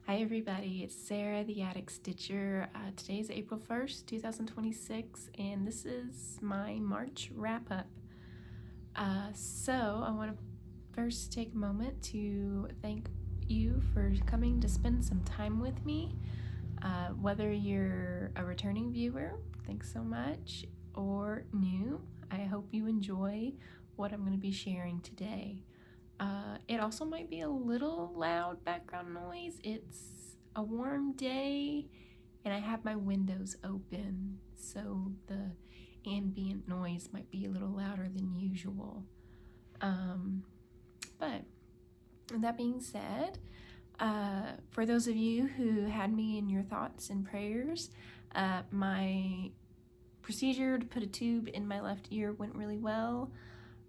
Hi everybody, it's Sarah the Attic Stitcher. Today is April 1st, 2026, and this is my March wrap-up. So I want to first take a moment to thank you for coming to spend some time with me. Whether you're a returning viewer, thanks so much, or new, I hope you enjoy what I'm going to be sharing today. It also might be a little loud background noise. It's a warm day and I have my windows open, so the ambient noise might be a little louder than usual. But that being said, for those of you who had me in your thoughts and prayers, my procedure to put a tube in my left ear went really well.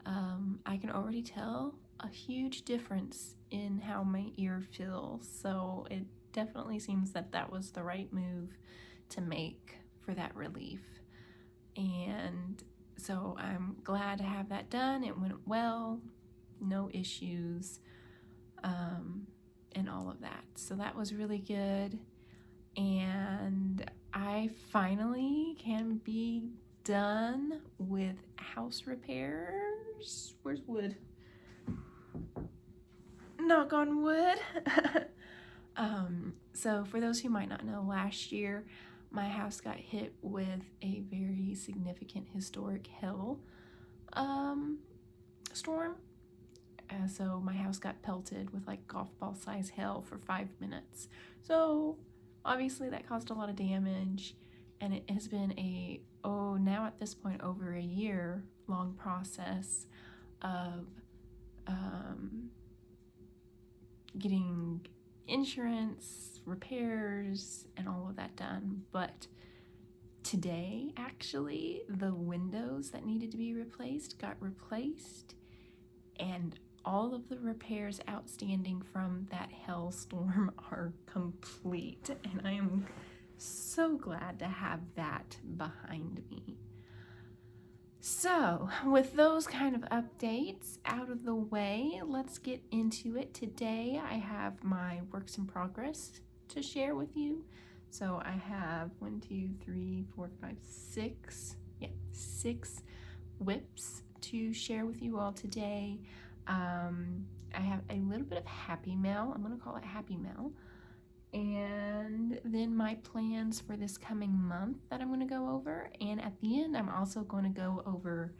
I can already tell a huge difference in how my ear feels, so it definitely seems that that was the right move to make for that relief. And so I'm glad to have that done. It went well, no issues, and all of that. So that was really good. And I finally can be done with house repairs. Where's wood? Knock on wood. So for those who might not know, last year my house got hit with a very significant historic hail storm. So my house got pelted with like golf ball size hail for 5 minutes. So obviously that caused a lot of damage, and it has been now at this point over a year long process of getting insurance, repairs, and all of that done. But today, actually, the windows that needed to be replaced got replaced, and all of the repairs outstanding from that hailstorm are complete, and I am so glad to have that behind me. So, with those kind of updates out of the way, let's get into it. Today, I have my works in progress to share with you. So, I have 6 whips to share with you all today. I have a little bit of happy mail. I'm going to call it happy mail. And then my plans for this coming month that I'm going to go over. And at the end, I'm also going to go over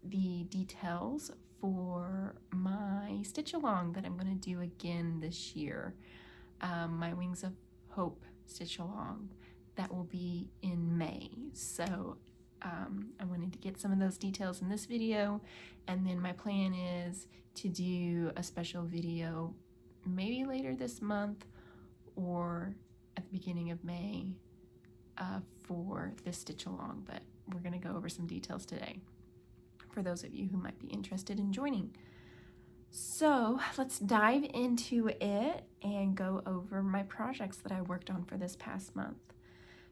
the details for my stitch along that I'm going to do again this year. My Wings of Hope stitch along that will be in May. So I wanted to get some of those details in this video, and then my plan is to do a special video maybe later this month or at the beginning of May for this stitch along, but we're going to go over some details today for those of you who might be interested in joining. So let's dive into it and go over my projects that I worked on for this past month.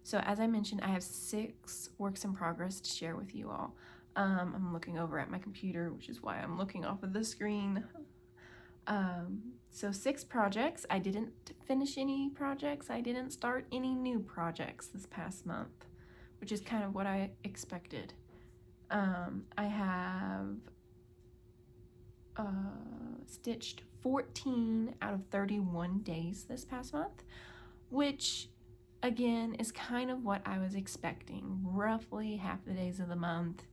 So as I mentioned, I have 6 works in progress to share with you all. I'm looking over at my computer, which is why I'm looking off of the screen. So 6 projects. I didn't finish any projects. I didn't start any new projects this past month, which is kind of what I expected. I have stitched 14 out of 31 days this past month, which again is kind of what I was expecting, roughly half the days of the month.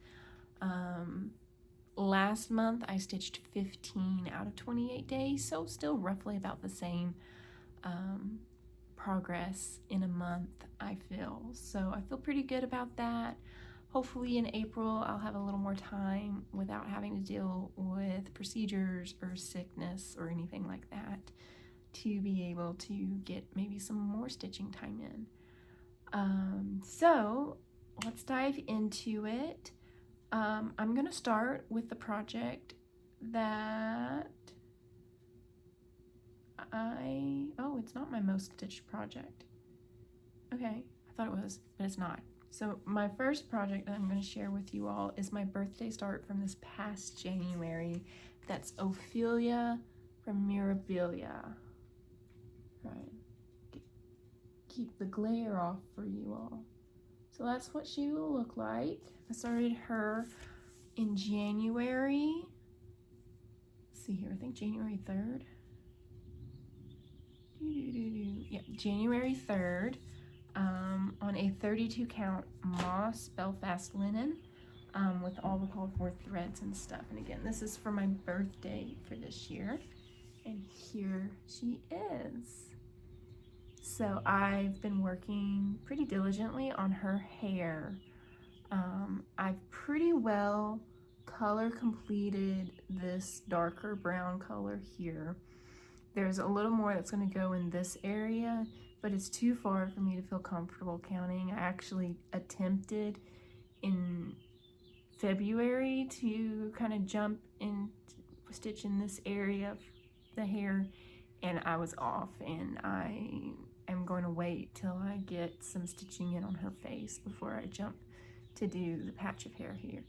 Last month I stitched 15 out of 28 days, so still roughly about the same progress in a month, I feel. So I feel pretty good about that. Hopefully in April I'll have a little more time without having to deal with procedures or sickness or anything like that to be able to get maybe some more stitching time in. So let's dive into it. I'm going to start with the project that it's not my most stitched project. Okay, I thought it was, but it's not. So my first project that I'm going to share with you all is my birthday start from this past January. That's Ophelia from Mirabilia. Try and keep the glare off for you all. So that's what she will look like. I started her in January. Let's see here, I think January 3rd. Yeah, January 3rd on a 32 count moss Belfast linen with all the called for threads and stuff. And again, this is for my birthday for this year. And here she is. So I've been working pretty diligently on her hair. I've pretty well color completed this darker brown color here. There's a little more that's going to go in this area, but it's too far for me to feel comfortable counting. I actually attempted in February to kind of jump in, stitch in this area of the hair, and I was off, and I am going to wait till I get some stitching in on her face before I jump to do the patch of hair here.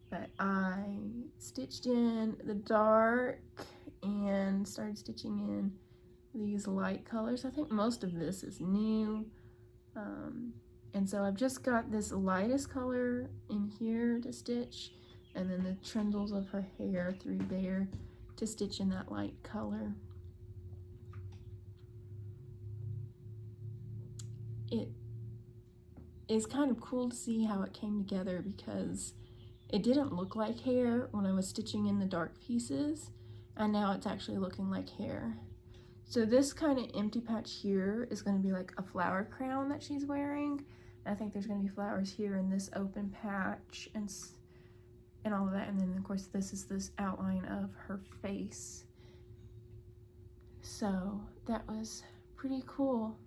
But I stitched in the dark and started stitching in these light colors. I think most of this is new. And so I've just got this lightest color in here to stitch, and then the trindles of her hair through there to stitch in that light color. It is kind of cool to see how it came together, because it didn't look like hair when I was stitching in the dark pieces, and now it's actually looking like hair. So this kind of empty patch here is going to be like a flower crown that she's wearing. I think there's going to be flowers here in this open patch and all of that, and then of course this is this outline of her face. So that was pretty cool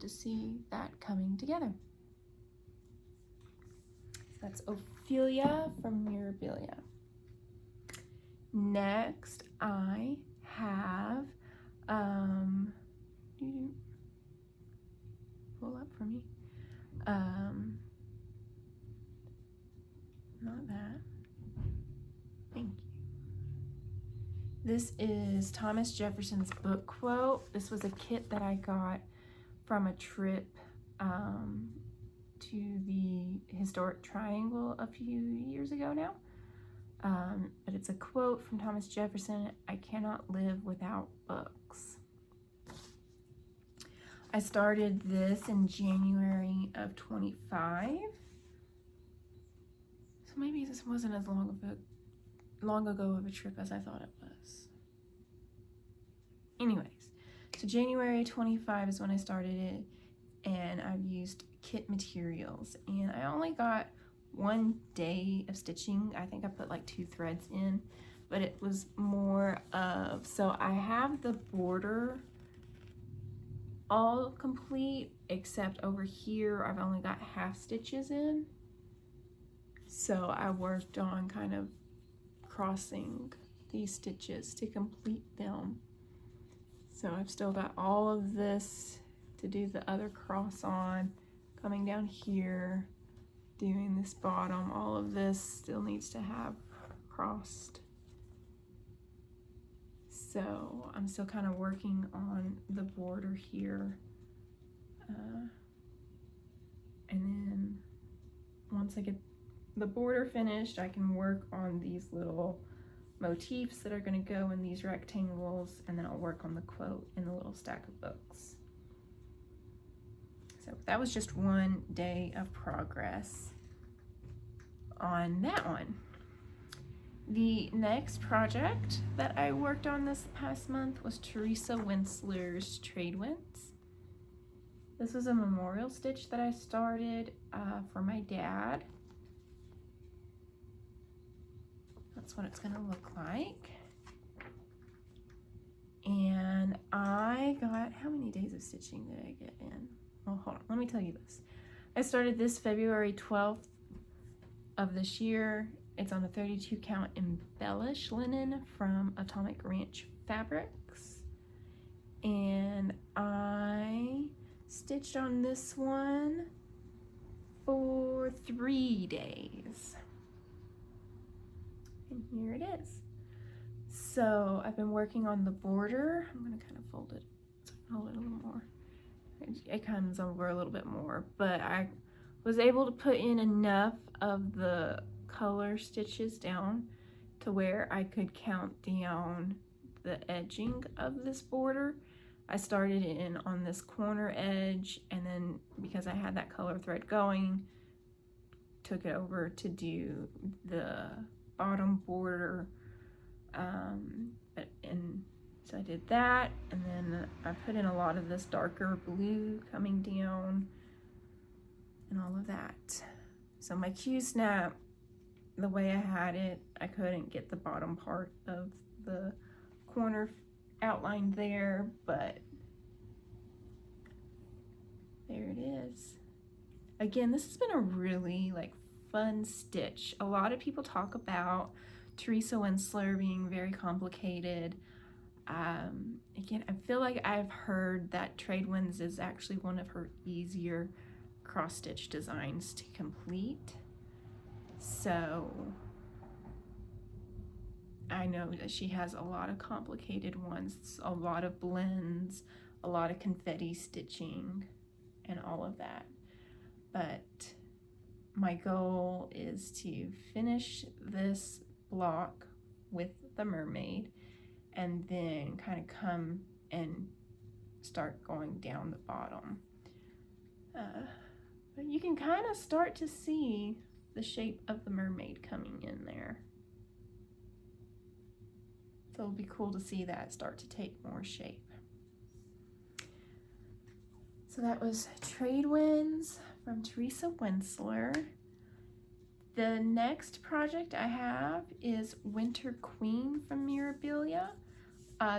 to see that coming together. That's Ophelia from Mirabilia. Next, I have, pull up for me. Not that. Thank you. This is Thomas Jefferson's book quote. This was a kit that I got from a trip to the historic triangle a few years ago now. But it's a quote from Thomas Jefferson: "I cannot live without books." I started this in January of 25. So maybe this wasn't as long ago of a trip as I thought it was. Anyways, so January 25 is when I started it, and I've used kit materials, and I only got 1 day of stitching. I think I put like 2 threads in, but it was more of, so I have the border all complete, except over here I've only got half stitches in. So I worked on kind of crossing these stitches to complete them. So I've still got all of this to do the other cross on, coming down here, doing this bottom. All of this still needs to have crossed. So I'm still kind of working on the border here. And then once I get the border finished, I can work on these little motifs that are going to go in these rectangles, and then I'll work on the quote in the little stack of books. So that was just 1 day of progress on that one. The next project that I worked on this past month was Teresa Wentzler's Tradewinds. This was a memorial stitch that I started for my dad. That's what it's going to look like. And I got, how many days of stitching did I get in? Well, hold on, let me tell you this. I started this February 12th of this year. It's on a 32 count embellish linen from Atomic Ranch Fabrics. And I stitched on this one for 3 days. And here it is. So I've been working on the border. I'm going to kind of fold it so hold it a little more. It comes over a little bit more, but I was able to put in enough of the color stitches down to where I could count down the edging of this border. I started in on this corner edge, and then because I had that color thread going, took it over to do the bottom border, and so I did that, and then I put in a lot of this darker blue coming down and all of that. So my Q-snap, the way I had it, I couldn't get the bottom part of the corner outlined there, but there it is. Again, this has been a really fun stitch. A lot of people talk about Teresa Wentzler being very complicated. Again, I feel like I've heard that Tradewinds is actually one of her easier cross-stitch designs to complete. So I know that she has a lot of complicated ones, a lot of blends, a lot of confetti stitching, and all of that. But my goal is to finish this block with the mermaid and then kind of come and start going down the bottom. But you can kind of start to see the shape of the mermaid coming in there. So it'll be cool to see that start to take more shape. So that was Tradewinds from Teresa Wentzler. The next project I have is Winter Queen from Mirabilia.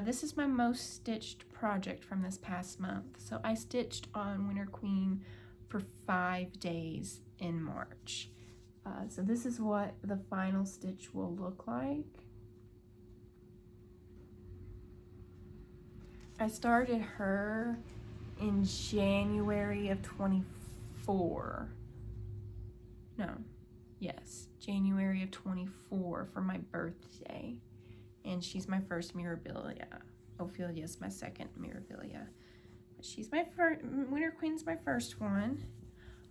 This is my most stitched project from this past month. So I stitched on Winter Queen for 5 days in March. So this is what the final stitch will look like. I started her in January of 24. January of 24 for my birthday. And she's my first Mirabilia. Ophelia is my second Mirabilia. But she's my first, Winter Queen's my first one.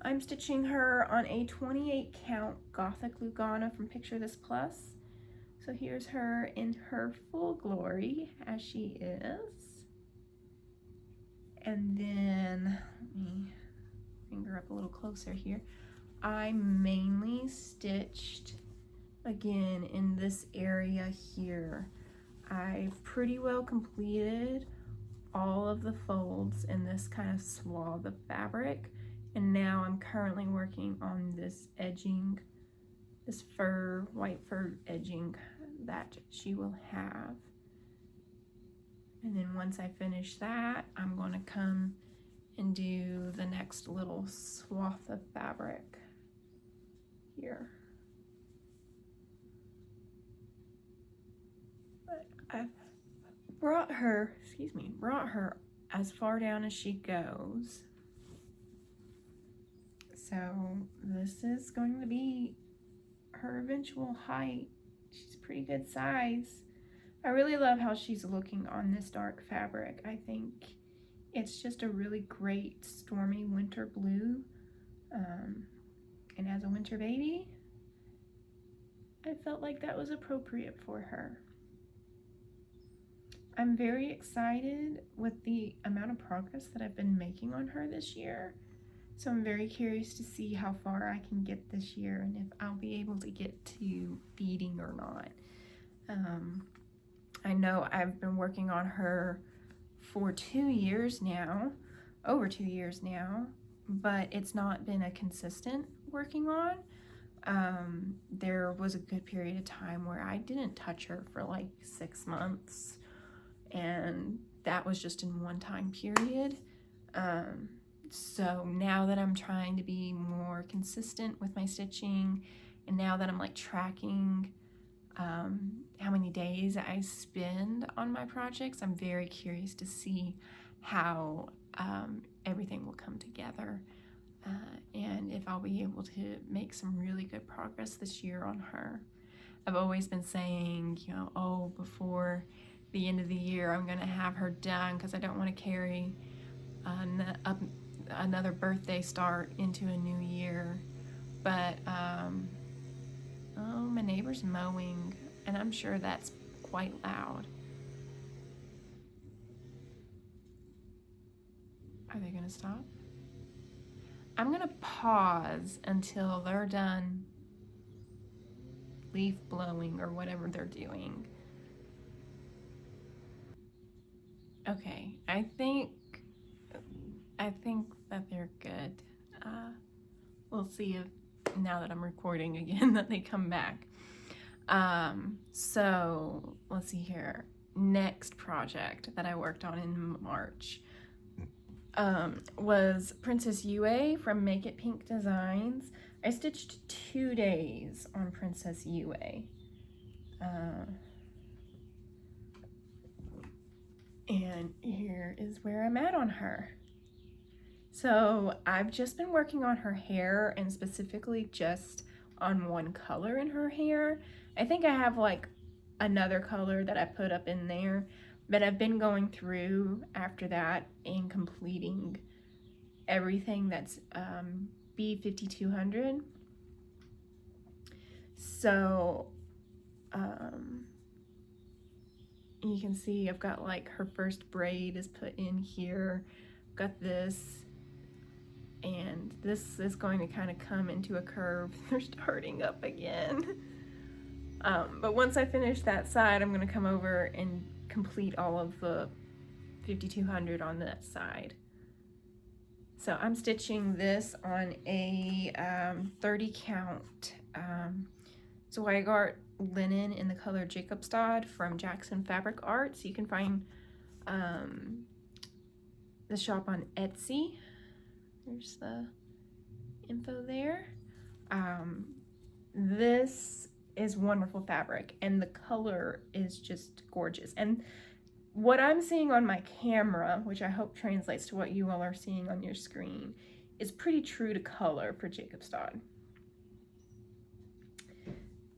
I'm stitching her on a 28 count Gothic Lugana from Picture This Plus. So here's her in her full glory as she is. And then, let me finger up a little closer here. I mainly stitched, again, in this area here. I've pretty well completed all of the folds in this kind of swath of fabric. And now I'm currently working on this edging, this fur, white fur edging that she will have. And then once I finish that, I'm going to come and do the next little swath of fabric here. But I've brought her as far down as she goes. So this is going to be her eventual height. She's pretty good size. I really love how she's looking on this dark fabric. I think it's just a really great stormy winter blue. And as a winter baby, I felt like that was appropriate for her. I'm very excited with the amount of progress that I've been making on her this year. So I'm very curious to see how far I can get this year and if I'll be able to get to beading or not. I know I've been working on her for 2 years now, over 2 years now, but it's not been a consistent working on. There was a good period of time where I didn't touch her for like 6 months, and that was just in one time period. So now that I'm trying to be more consistent with my stitching, and now that I'm like tracking how many days I spend on my projects, I'm very curious to see how everything will come together, and if I'll be able to make some really good progress this year on her. I've always been saying, before the end of the year I'm gonna have her done, because I don't want to carry another birthday start into a new year. But oh, my neighbor's mowing, and I'm sure that's quite loud. Are they gonna stop? I'm gonna pause until they're done leaf blowing or whatever they're doing. Okay, I think that they're good. We'll see if, now that I'm recording again, that they come back. So let's see here. Next project that I worked on in March was Princess Yue from Make It Pink Designs. I stitched 2 days on Princess Yue. And here is where I'm at on her. So I've just been working on her hair, and specifically just on one color in her hair. I think I have like another color that I put up in there, but I've been going through after that and completing everything that's B5200. So you can see I've got like her first braid is put in here. I've got this, and this is going to kind of come into a curve. They're starting up again. But once I finish that side, I'm going to come over and complete all of the 5200 on that side. So I'm stitching this on a 30 count Zweigart linen in the color Jacobstad from Jackson Fabric Arts. You can find the shop on Etsy. There's the info there. This is wonderful fabric, and the color is just gorgeous. And what I'm seeing on my camera, which I hope translates to what you all are seeing on your screen, is pretty true to color for Jacobstad.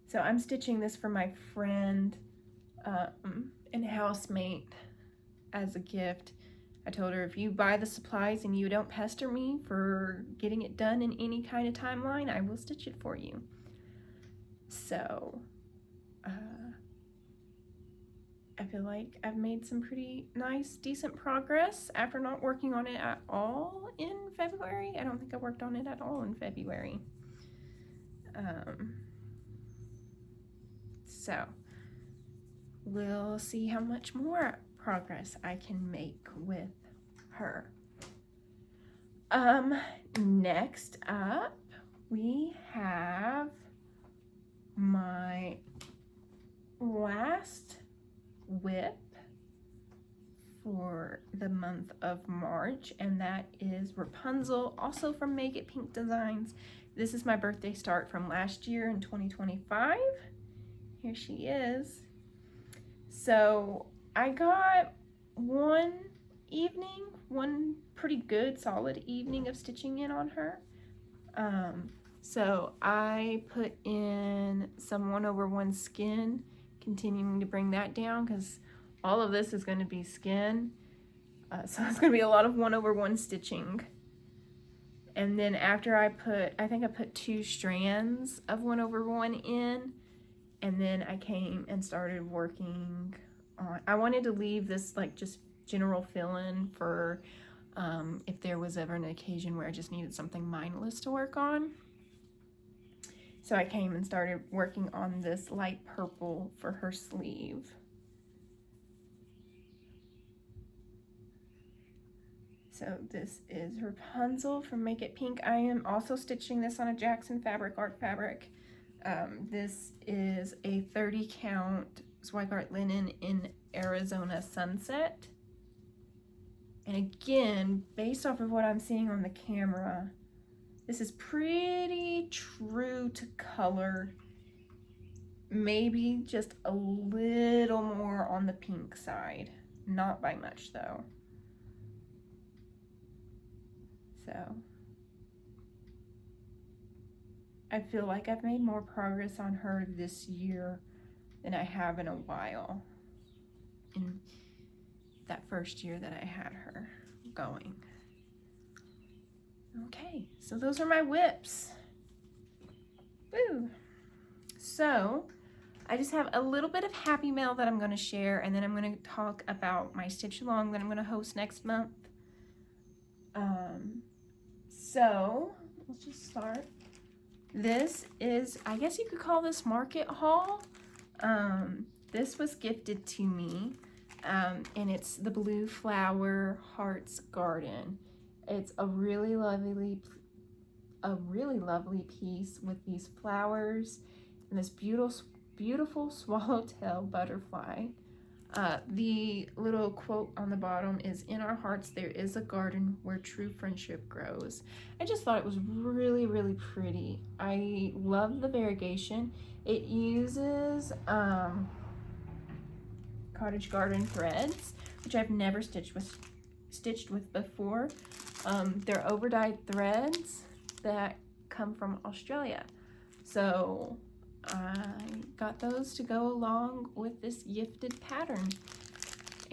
So I'm stitching this for my friend and housemate as a gift. I told her, if you buy the supplies and you don't pester me for getting it done in any kind of timeline, I will stitch it for you. So I feel like I've made some pretty nice, decent progress after not working on it at all in February. I don't think I worked on it at all in February. So we'll see how much more progress I can make with her. Next up, we have my last whip for the month of March, and that is Rapunzel, also from Make It Pink Designs. This is my birthday start from last year in 2025. Here she is. So I got one pretty good solid evening of stitching in on her. So I put in some 1/1 skin, continuing to bring that down because all of this is going to be skin. So it's going to be a lot of 1/1 stitching. And then after I think I put 2 strands of 1/1 in, and then I came and started working on, I wanted to leave this like just general fill-in for if there was ever an occasion where I just needed something mindless to work on. So I came and started working on this light purple for her sleeve. So this is Rapunzel from Make It Pink. I am also stitching this on a Jackson Fabric Art fabric. This is a 30 count Zweigart linen in Arizona Sunset. And again, based off of what I'm seeing on the camera, this is pretty true to color. Maybe just a little more on the pink side. Not by much though. So I feel like I've made more progress on her this year than I have in a while. in that first year that I had her going. Okay, so those are my whips. Woo! So I just have a little bit of happy mail that I'm going to share, and then I'm going to talk about my stitch along that I'm going to host next month. So let's just start. This is, I guess you could call this market haul. This was gifted to me, and it's the Blue Flower Hearts Garden. It's a really lovely piece with these flowers and this beautiful swallowtail butterfly. The little quote on the bottom is, "In our hearts there is a garden where true friendship grows." I just thought it was really pretty. I love the variegation. It uses cottage garden threads, which I've never stitched with before. They're overdyed threads that come from Australia. So I got those to go along with this gifted pattern.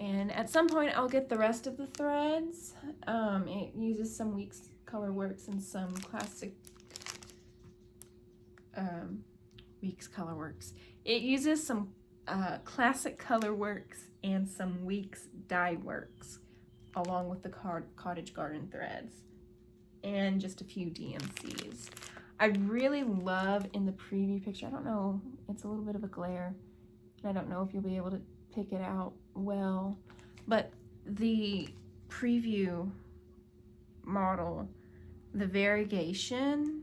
And at some point I'll get the rest of the threads. It uses some Weeks Colorworks and some classic Weeks Colorworks. It uses some classic Colorworks and some Weeks Dye Works along with the cottage garden threads and just a few DMCs. I really love in the preview picture, I don't know, it's a little bit of a glare, and I don't know if you'll be able to pick it out well, but the preview model, the variegation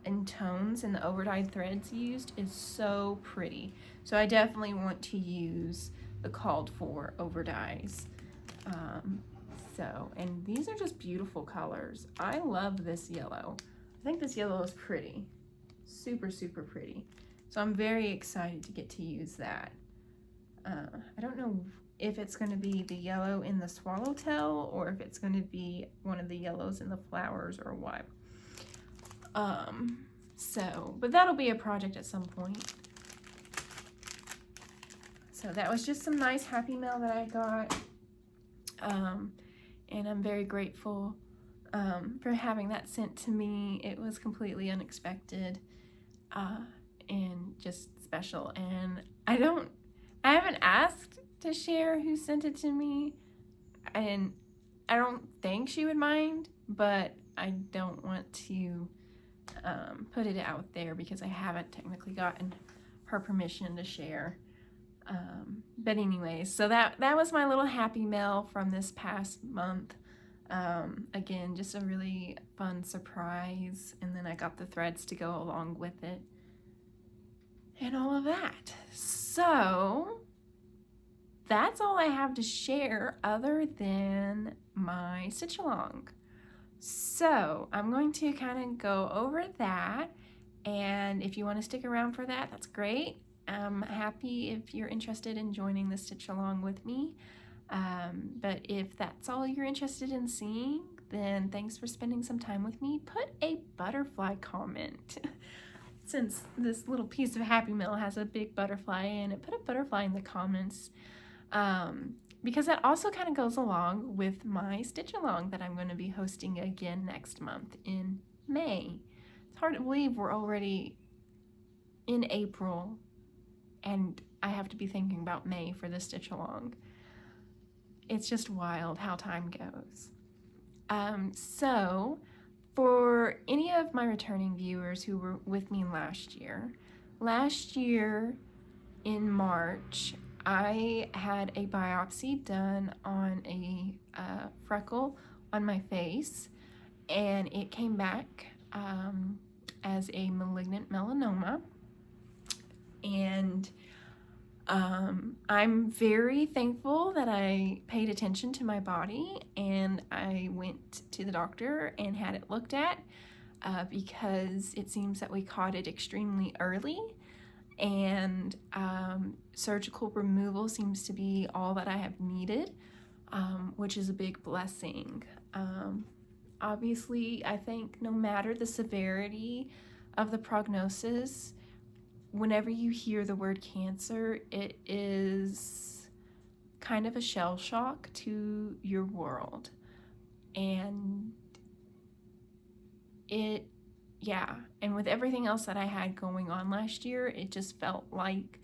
in tones and the overdyed threads used is so pretty. So I definitely want to use the called for overdyes. And these are just beautiful colors. I love this yellow. I think this yellow is pretty. Super pretty. So I'm very excited to get to use that. I don't know if it's going to be the yellow in the swallowtail or if it's going to be one of the yellows in the flowers or what. But that'll be a project at some point. So that was just some nice happy mail that I got. And I'm very grateful for having that sent to me. It was completely unexpected and just special. And I haven't asked to share who sent it to me, and I don't think she would mind, but I don't want to put it out there because I haven't technically gotten her permission to share. But anyways, so that was my little happy mail from this past month. Again, just a really fun surprise, and then I got the threads to go along with it and all of that. So that's all I have to share other than my stitch along. So I'm going to kind of go over that, and if you want to stick around for that, that's great. I'm happy if you're interested in joining the stitch along with me. But if that's all you're interested in seeing, then thanks for spending some time with me. Put a butterfly comment. Since this little piece of happy mail has a big butterfly in it, put a butterfly in the comments. Because that also kind of goes along with my stitch along that I'm going to be hosting again next month in May. It's hard to believe we're already in April and I have to be thinking about May for the stitch along. It's just wild how time goes. So for any of my returning viewers who were with me last year in March, I had a biopsy done on a freckle on my face, and it came back as a malignant melanoma. And I'm very thankful that I paid attention to my body, and I went to the doctor and had it looked at because it seems that we caught it extremely early, and surgical removal seems to be all that I have needed, which is a big blessing. Obviously, I think no matter the severity of the prognosis, whenever you hear the word cancer, it is kind of a shell shock to your world. And and with everything else that I had going on last year, it just felt like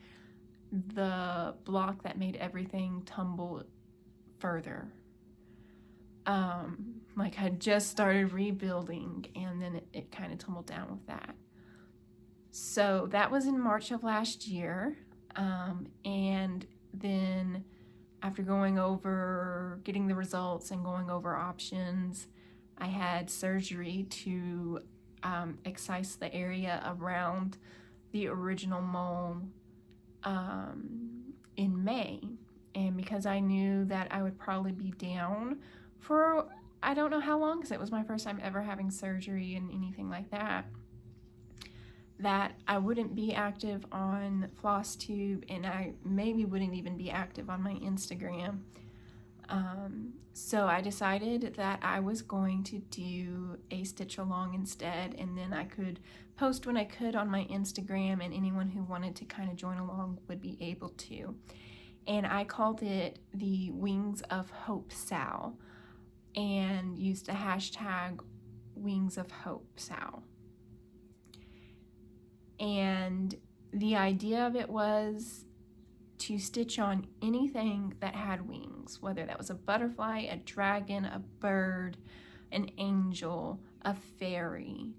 the block that made everything tumble further. Like I just started rebuilding, and then it kind of tumbled down with that. So that was in March of last year. And then after getting the results and going over options, I had surgery to excise the area around the original mole in May. And because I knew that I would probably be down for I don't know how long, because it was my first time ever having surgery and anything like that, that I wouldn't be active on Flosstube, and I maybe wouldn't even be active on my Instagram. So I decided that I was going to do a stitch along instead, and then I could post when I could on my Instagram, and anyone who wanted to kind of join along would be able to. And I called it the Wings of Hope Sal, and used the hashtag Wings of Hope Sal. And the idea of it was to stitch on anything that had wings, whether that was a butterfly, a dragon, a bird, an angel, a fairy.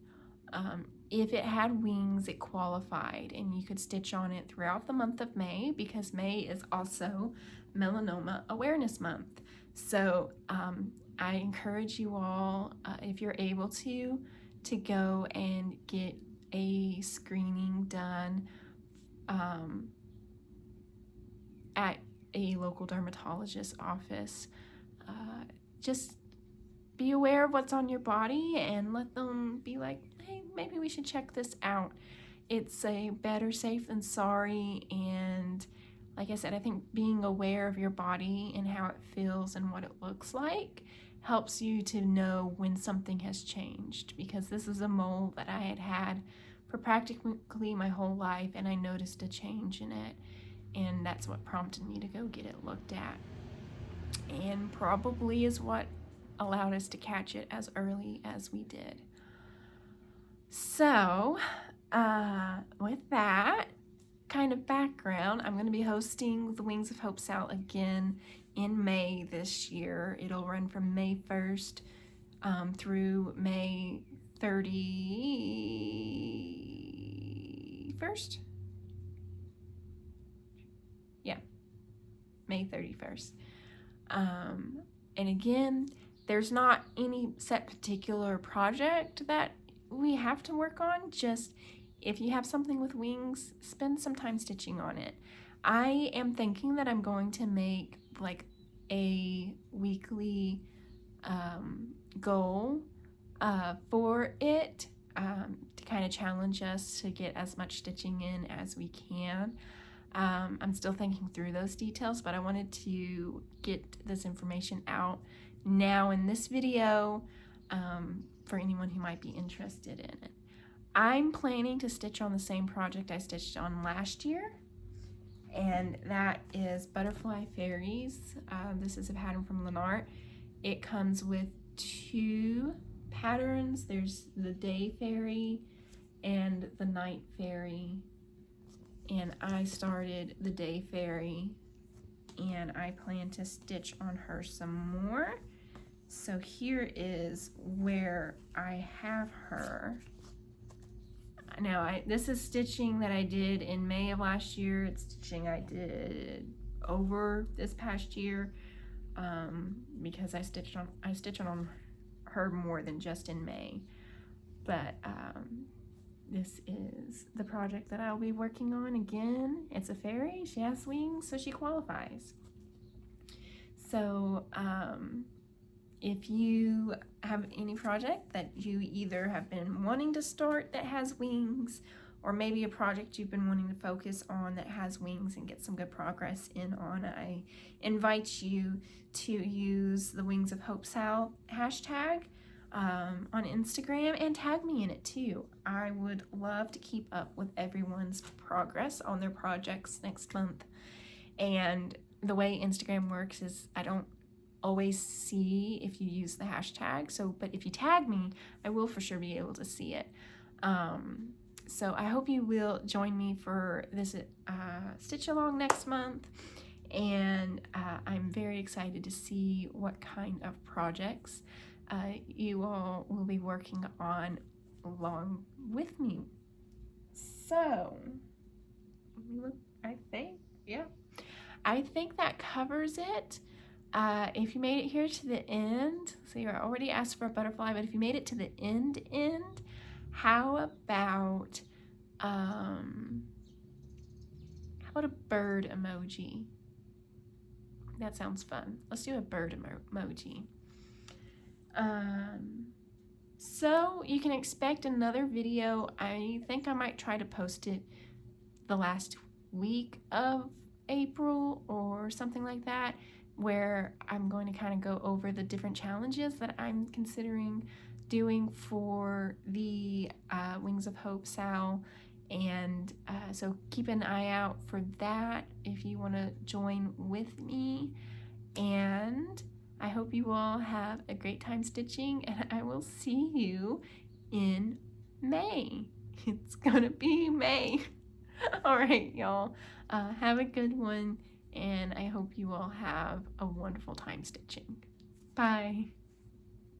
If it had wings, it qualified, and you could stitch on it throughout the month of May, because May is also Melanoma Awareness Month. So I encourage you all, if you're able to go and get a screening done at a local dermatologist's office. Just be aware of what's on your body and let them be like, hey, maybe we should check this out. It's a better safe than sorry. And like I said, I think being aware of your body and how it feels and what it looks like helps you to know when something has changed, because this is a mole that I had had for practically my whole life, and I noticed a change in it, and that's what prompted me to go get it looked at, and probably is what allowed us to catch it as early as we did. So with that kind of background, I'm going to be hosting the Wings of Hope Sal again in May this year. It'll run from May 1st through May 31st. Yeah, May 31st. And again, there's not any set particular project that we have to work on. Just if you have something with wings, spend some time stitching on it. I am thinking that I'm going to make like a weekly goal for it to kind of challenge us to get as much stitching in as we can. I'm still thinking through those details, but I wanted to get this information out now in this video for anyone who might be interested in it. I'm planning to stitch on the same project I stitched on last year, and that is Butterfly Fairies. This is a pattern from Lenart. It comes with two patterns. There's the Day Fairy and the Night Fairy, and I started the Day Fairy, and I plan to stitch on her some more. So here is where I have her. Now, this is stitching that I did in May of last year. It's stitching I did over this past year because I stitch on her more than just in May. But this is the project that I'll be working on again. It's a fairy. She has wings, so she qualifies. So if you have any project that you either have been wanting to start that has wings, or maybe a project you've been wanting to focus on that has wings and get some good progress in on, I invite you to use the Wings of Hope Sal hashtag on Instagram and tag me in it too. I would love to keep up with everyone's progress on their projects next month. And the way Instagram works is I don't always see if you use the hashtag. So, but if you tag me, I will for sure be able to see it. So I hope you will join me for this stitch along next month. And I'm very excited to see what kind of projects you all will be working on along with me. So, I think that covers it. If you made it here to the end, so you're already asked for a butterfly, but if you made it to the end, how about a bird emoji? That sounds fun. Let's do a bird emoji. So you can expect another video. I think I might try to post it the last week of April or something like that, where I'm going to kind of go over the different challenges that I'm considering doing for the Wings of Hope SAL. And so keep an eye out for that if you want to join with me. And I hope you all have a great time stitching, and I will see you in May. It's gonna be May. All right, y'all. Have a good one, and I hope you all have a wonderful time stitching. Bye.